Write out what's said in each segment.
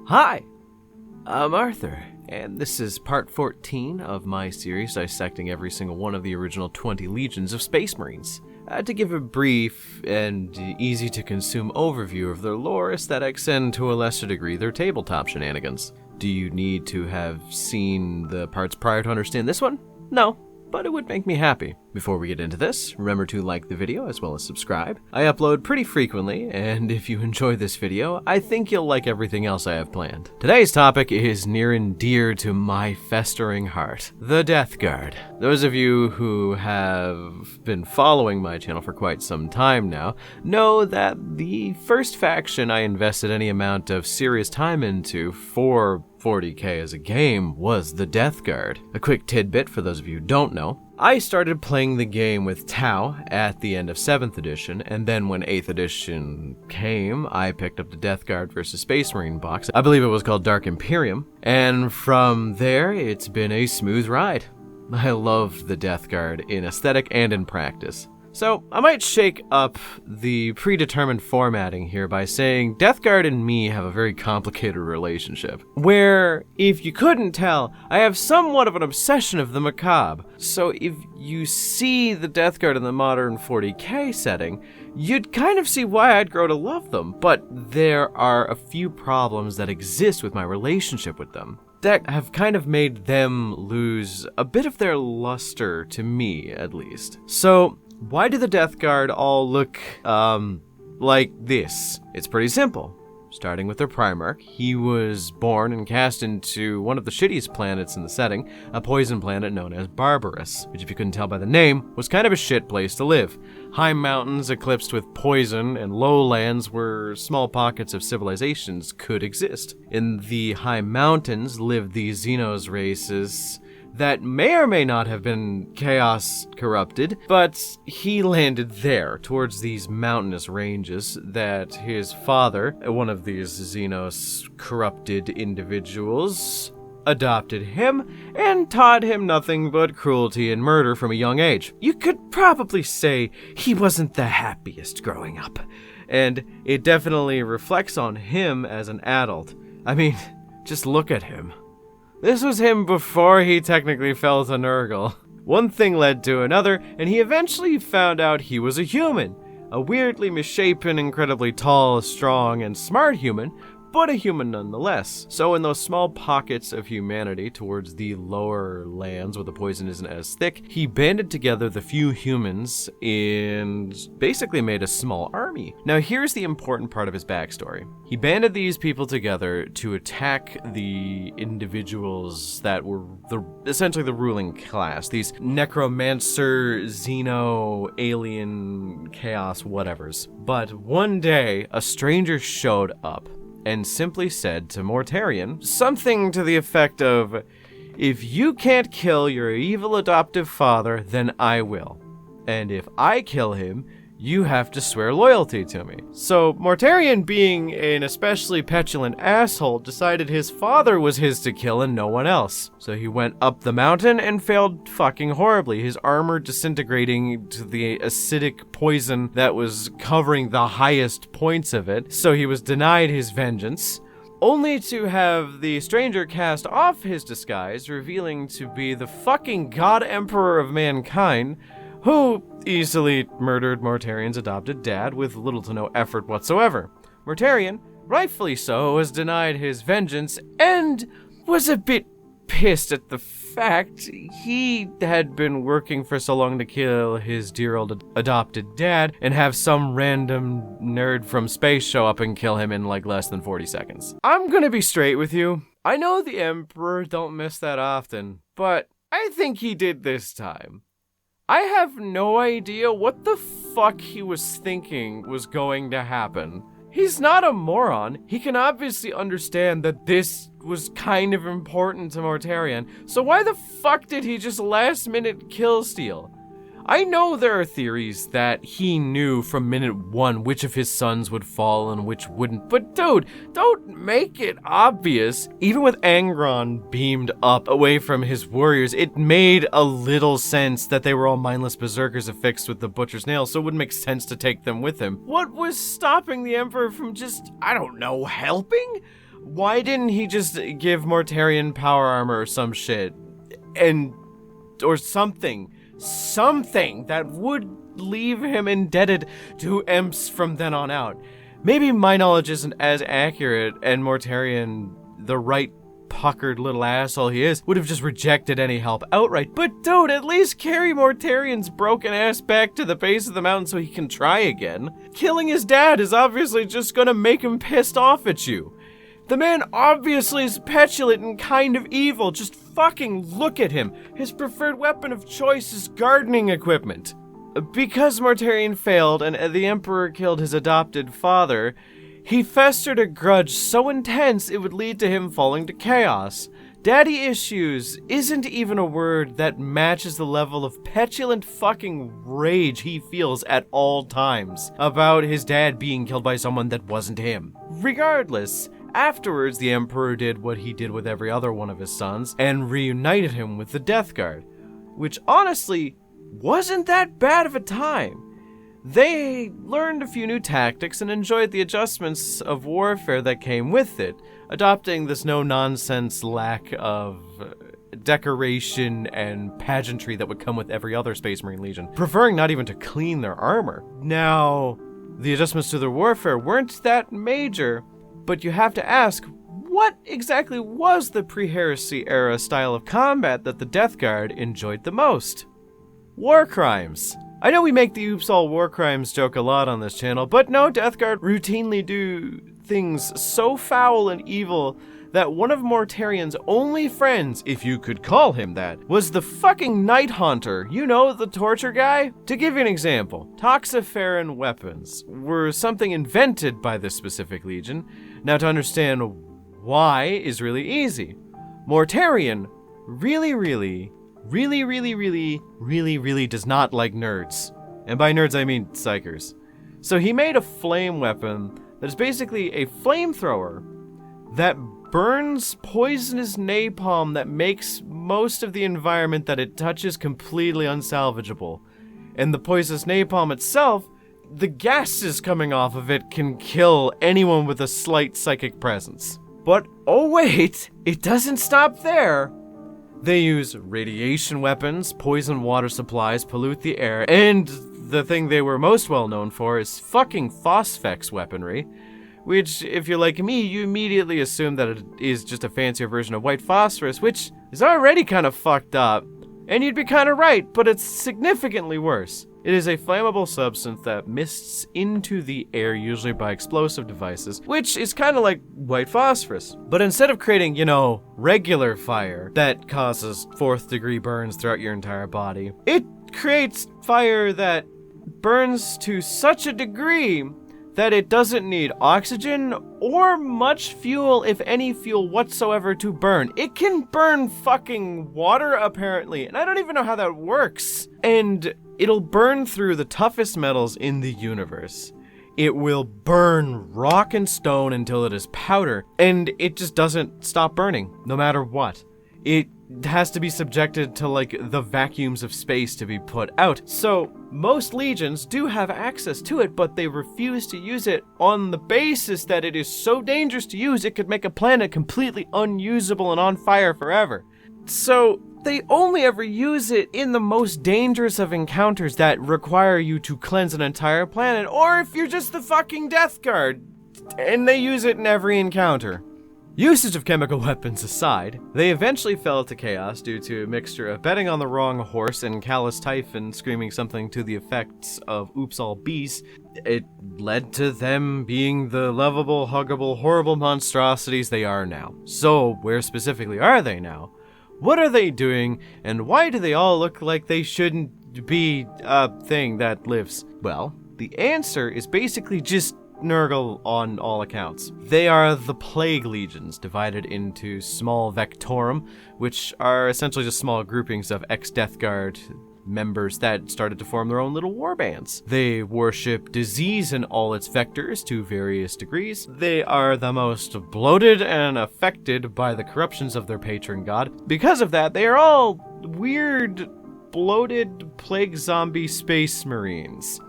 Hi, I'm Arthur, and this is part 14 of my series dissecting every single one of the original 20 legions of Space Marines. To give a brief and easy-to-consume overview of their lore, aesthetics, and to a lesser degree, their tabletop shenanigans. Do you need to have seen the parts prior to understand this one? No, but it would make me happy. Before we get into this, remember to like the video as well as subscribe. I upload pretty frequently, and if you enjoy this video, I think you'll like everything else I have planned. Today's topic is near and dear to my festering heart, the Death Guard. Those of you who have been following my channel for quite some time now know that the first faction I invested any amount of serious time into for 40k as a game was the Death Guard. A quick tidbit for those of you who don't know. I started playing the game with Tau at the end of 7th edition, and then when 8th edition came, I picked up the Death Guard vs. Space Marine box. I believe it was called Dark Imperium, and from there, it's been a smooth ride. I love the Death Guard in aesthetic and in practice. So, I might shake up the predetermined formatting here by saying Death Guard and me have a very complicated relationship, where, if you couldn't tell, I have somewhat of an obsession of the macabre. So if you see the Death Guard in the modern 40k setting, you'd kind of see why I'd grow to love them, but there are a few problems that exist with my relationship with them that have kind of made them lose a bit of their luster, to me at least. So, why do the Death Guard all look, like this? It's pretty simple. Starting with their Primarch, he was born and cast into one of the shittiest planets in the setting, a poison planet known as Barbarous, which if you couldn't tell by the name, was kind of a shit place to live. High mountains eclipsed with poison, and lowlands where small pockets of civilizations could exist. In the high mountains lived the Xenos races that may or may not have been chaos corrupted, but he landed there, towards these mountainous ranges, that his father, one of these Xenos corrupted individuals, adopted him and taught him nothing but cruelty and murder from a young age. You could probably say he wasn't the happiest growing up, and it definitely reflects on him as an adult. I mean, just look at him. This was him before he technically fell to Nurgle. One thing led to another, and he eventually found out he was a human. A weirdly misshapen, incredibly tall, strong, and smart human, but a human nonetheless. So in those small pockets of humanity towards the lower lands where the poison isn't as thick, he banded together the few humans and basically made a small army. Now here's the important part of his backstory. He banded these people together to attack the individuals that were essentially the ruling class, these necromancer, xeno, alien, chaos, whatevers. But one day, a stranger showed up and simply said to Mortarion something to the effect of, "If you can't kill your evil adoptive father, then I will. And if I kill him, you have to swear loyalty to me." So Mortarion, being an especially petulant asshole, decided his father was his to kill and no one else. So he went up the mountain and failed fucking horribly, his armor disintegrating to the acidic poison that was covering the highest points of it. So he was denied his vengeance, only to have the stranger cast off his disguise, revealing to be the fucking God Emperor of mankind, who easily murdered Mortarion's adopted dad with little to no effort whatsoever. Mortarion, rightfully so, was denied his vengeance and was a bit pissed at the fact he had been working for so long to kill his dear old adopted dad and have some random nerd from space show up and kill him in like less than 40 seconds. I'm gonna be straight with you. I know the Emperor don't miss that often, but I think he did this time. I have no idea what the fuck he was thinking was going to happen. He's not a moron. He can obviously understand that this was kind of important to Mortarion, so why the fuck did he just last minute kill steal? I know there are theories that he knew from minute one which of his sons would fall and which wouldn't, but dude, don't make it obvious. Even with Angron beamed up away from his warriors, it made a little sense that they were all mindless berserkers affixed with the butcher's nail, so it wouldn't make sense to take them with him. What was stopping the Emperor from just, I don't know, helping? Why didn't he just give Mortarion power armor or some shit? Or something that would leave him indebted to imps from then on out. Maybe my knowledge isn't as accurate, and Mortarion, the right puckered little asshole he is, would have just rejected any help outright. But dude, at least carry Mortarion's broken ass back to the base of the mountain so he can try again. Killing his dad is obviously just gonna make him pissed off at you. The man obviously is petulant and kind of evil. Just fucking look at him. His preferred weapon of choice is gardening equipment. Because Mortarion failed and the Emperor killed his adopted father, he festered a grudge so intense it would lead to him falling to chaos. Daddy issues isn't even a word that matches the level of petulant fucking rage he feels at all times about his dad being killed by someone that wasn't him. Regardless, afterwards the Emperor did what he did with every other one of his sons and reunited him with the Death Guard, which honestly wasn't that bad of a time. They learned a few new tactics and enjoyed the adjustments of warfare that came with it, adopting this no-nonsense lack of decoration and pageantry that would come with every other Space Marine Legion, preferring not even to clean their armor. Now, the adjustments to their warfare weren't that major, but you have to ask, what exactly was the pre-heresy era style of combat that the Death Guard enjoyed the most? War crimes. I know we make the oops all war crimes joke a lot on this channel, but no, Death Guard routinely do things so foul and evil that one of Mortarion's only friends, if you could call him that, was the fucking Night Haunter. You know, the torture guy? To give you an example, Toxiferan weapons were something invented by this specific legion. Now, to understand why is really easy. Mortarion really does not like nerds. And by nerds, I mean psychers. So he made a flame weapon that is basically a flamethrower that burns poisonous napalm that makes most of the environment that it touches completely unsalvageable. And the poisonous napalm itself, the gases coming off of it can kill anyone with a slight psychic presence. But oh wait, it doesn't stop there. They use radiation weapons, poison water supplies, pollute the air, and the thing they were most well known for is fucking phosphex weaponry, which, if you're like me, you immediately assume that it is just a fancier version of white phosphorus, which is already kind of fucked up. And you'd be kind of right, but it's significantly worse. It is a flammable substance that mists into the air, usually by explosive devices, which is kind of like white phosphorus. But instead of creating, regular fire that causes 4th degree burns throughout your entire body, it creates fire that burns to such a degree that it doesn't need oxygen or much fuel, if any fuel whatsoever, to burn. It can burn fucking water, apparently, and I don't even know how that works. And it'll burn through the toughest metals in the universe. It will burn rock and stone until it is powder, and it just doesn't stop burning, no matter what. It has to be subjected to, the vacuums of space to be put out. So, most legions do have access to it, but they refuse to use it on the basis that it is so dangerous to use, it could make a planet completely unusable and on fire forever. So, they only ever use it in the most dangerous of encounters that require you to cleanse an entire planet, or if you're just the fucking Death Guard, and they use it in every encounter. Usage of chemical weapons aside, they eventually fell to chaos due to a mixture of betting on the wrong horse and Callous Typhon screaming something to the effects of oops all bees. It led to them being the lovable, huggable, horrible monstrosities they are now. So, where specifically are they now? What are they doing, and why do they all look like they shouldn't be a thing that lives? Well, the answer is basically just Nurgle on all accounts. They are the Plague Legions, divided into small Vectorum, which are essentially just small groupings of ex-Death Guard members that started to form their own little war bands. They worship disease in all its vectors to various degrees. They are the most bloated and affected by the corruptions of their patron god. Because of that, they are all weird, bloated, plague zombie space marines.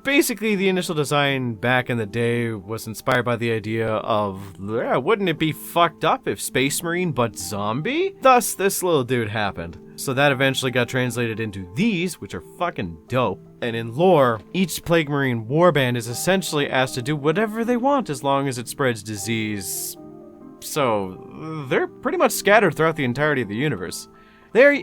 Basically, the initial design back in the day was inspired by the idea of, wouldn't it be fucked up if Space Marine but zombie? Thus, this little dude happened. So that eventually got translated into these, which are fucking dope. And in lore, each Plague Marine warband is essentially asked to do whatever they want as long as it spreads disease. So, they're pretty much scattered throughout the entirety of the universe. They're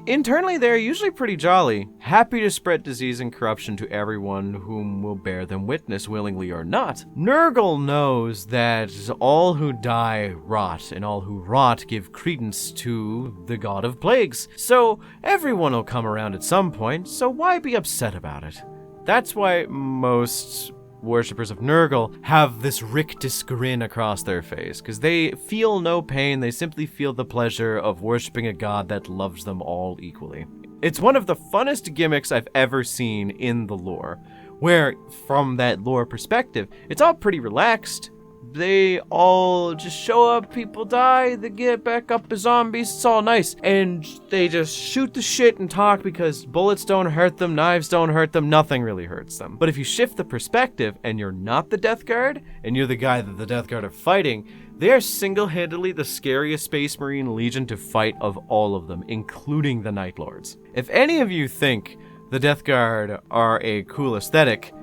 usually pretty jolly, happy to spread disease and corruption to everyone whom will bear them witness, willingly or not. Nurgle knows that all who die rot, and all who rot give credence to the god of plagues. So everyone will come around at some point, so why be upset about it? That's why most worshippers of Nurgle have this rictus grin across their face, because they feel no pain, they simply feel the pleasure of worshipping a god that loves them all equally. It's one of the funnest gimmicks I've ever seen in the lore, where, from that lore perspective, it's all pretty relaxed. They all just show up, people die, they get back up as zombies, it's all nice. And they just shoot the shit and talk because bullets don't hurt them, knives don't hurt them, nothing really hurts them. But if you shift the perspective and you're not the Death Guard, and you're the guy that the Death Guard are fighting, they are single-handedly the scariest Space Marine Legion to fight of all of them, including the Night Lords. If any of you think the Death Guard are a cool aesthetic,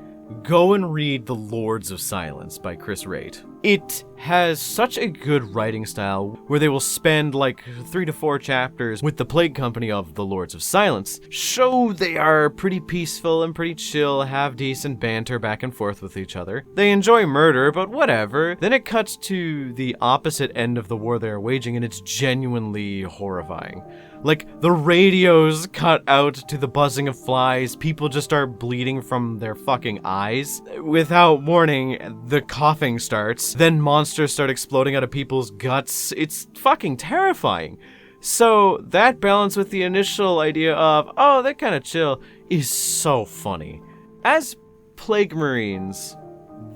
go and read The Lords of Silence by Chris Raitt. It has such a good writing style where they will spend like 3 to 4 chapters with the plague company of the Lords of Silence. Show they are pretty peaceful and pretty chill, have decent banter back and forth with each other. They enjoy murder, but whatever. Then it cuts to the opposite end of the war they are waging, and it's genuinely horrifying. Like, the radios cut out to the buzzing of flies, people just start bleeding from their fucking eyes. Without warning, the coughing starts, then monsters start exploding out of people's guts. It's fucking terrifying. So, that balance with the initial idea of, oh, they're kinda chill, is so funny. As Plague Marines,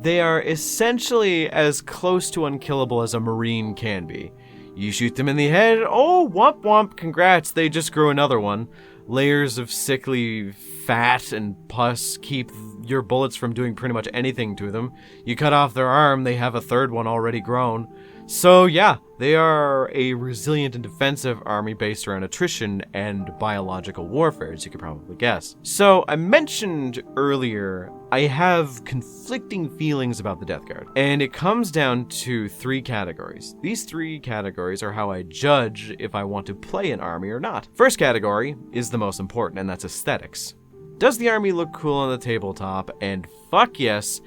they are essentially as close to unkillable as a Marine can be. You shoot them in the head, oh, womp womp, congrats, they just grew another one. Layers of sickly fat and pus keep your bullets from doing pretty much anything to them. You cut off their arm, they have a third one already grown. So yeah, they are a resilient and defensive army based around attrition and biological warfare, as you could probably guess. So I mentioned earlier, I have conflicting feelings about the Death Guard, and it comes down to 3 categories. These 3 categories are how I judge if I want to play an army or not. First category is the most important, and that's aesthetics. Does the army look cool on the tabletop? And fuck yes,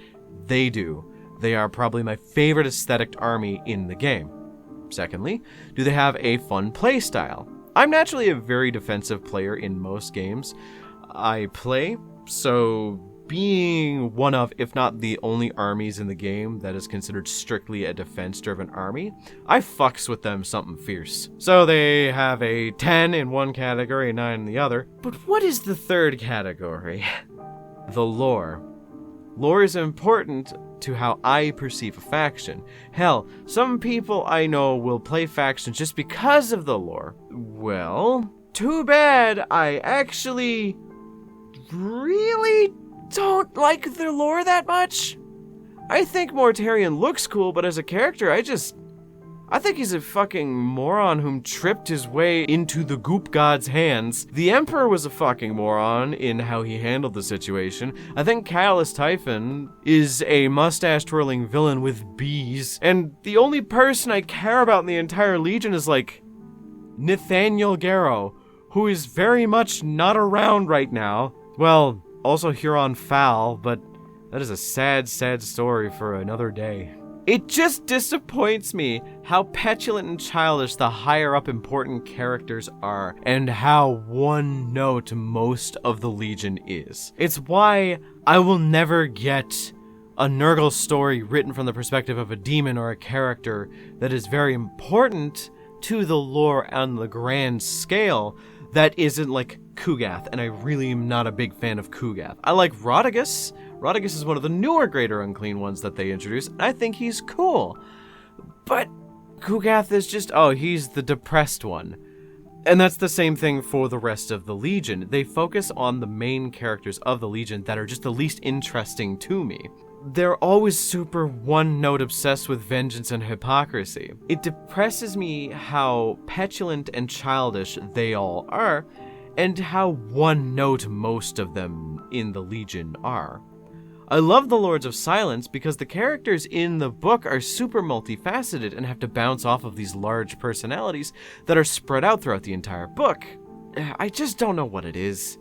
they do. They are probably my favorite aesthetic army in the game. Secondly, do they have a fun playstyle? I'm naturally a very defensive player in most games I play, so being one of, if not the only armies in the game that is considered strictly a defense-driven army, I fucks with them something fierce. So they have a 10 in one category, a 9 in the other. But what is the third category? The lore. Lore is important to how I perceive a faction. Hell, some people I know will play factions just because of the lore. Well, too bad. I actually really don't like their lore that much. I think Mortarion looks cool, but as a character, I think he's a fucking moron whom tripped his way into the goop god's hands. The Emperor was a fucking moron in how he handled the situation. I think Callus Typhon is a mustache-twirling villain with bees. And the only person I care about in the entire Legion is, like, Nathaniel Garrow, who is very much not around right now. Well, also Huron Fowl, but that is a sad, sad story for another day. It just disappoints me how petulant and childish the higher up important characters are, and how one note most of the Legion is. It's why I will never get a Nurgle story written from the perspective of a demon or a character that is very important to the lore on the grand scale that isn't like Kugath, and I really am not a big fan of Kugath. I like Rodigus. Rodigus is one of the newer Greater Unclean ones that they introduced, and I think he's cool. But Kugath is just, oh, he's the depressed one. And that's the same thing for the rest of the Legion. They focus on the main characters of the Legion that are just the least interesting to me. They're always super one-note obsessed with vengeance and hypocrisy. It depresses me how petulant and childish they all are, and how one-note most of them in the Legion are. I love the Lords of Silence because the characters in the book are super multifaceted and have to bounce off of these large personalities that are spread out throughout the entire book. I just don't know what it is.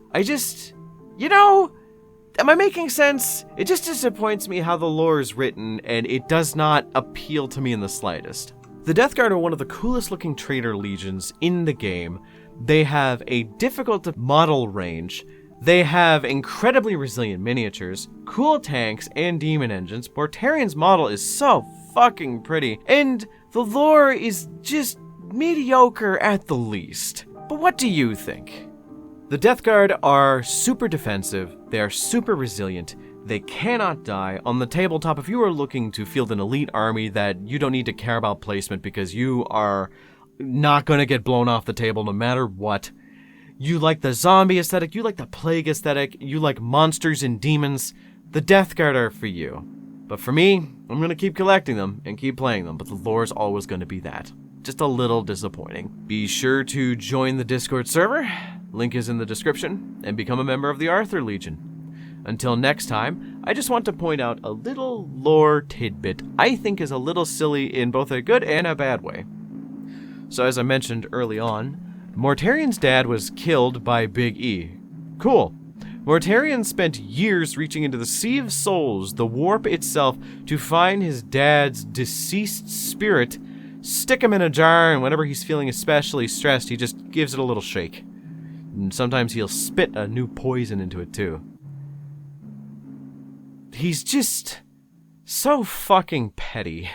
Am I making sense? It just disappoints me how the lore is written, and it does not appeal to me in the slightest. The Death Guard are one of the coolest looking traitor legions in the game. They have a difficult to model range. They have incredibly resilient miniatures, cool tanks, and demon engines. Mortarian's model is so fucking pretty, and the lore is just mediocre at the least. But what do you think? The Death Guard are super defensive, they are super resilient, they cannot die. On the tabletop, if you are looking to field an elite army that you don't need to care about placement because you are not going to get blown off the table no matter what, you like the zombie aesthetic, you like the plague aesthetic, you like monsters and demons, the Death Guard are for you. But for me, I'm going to keep collecting them and keep playing them, but the lore is always going to be that. Just a little disappointing. Be sure to join the Discord server, link is in the description, and become a member of the Arthur Legion. Until next time, I just want to point out a little lore tidbit I think is a little silly in both a good and a bad way. So as I mentioned early on, Mortarian's dad was killed by Big E. Cool. Mortarian spent years reaching into the Sea of Souls, the warp itself, to find his dad's deceased spirit, stick him in a jar, and whenever he's feeling especially stressed, he just gives it a little shake. And sometimes he'll spit a new poison into it too. He's just so fucking petty.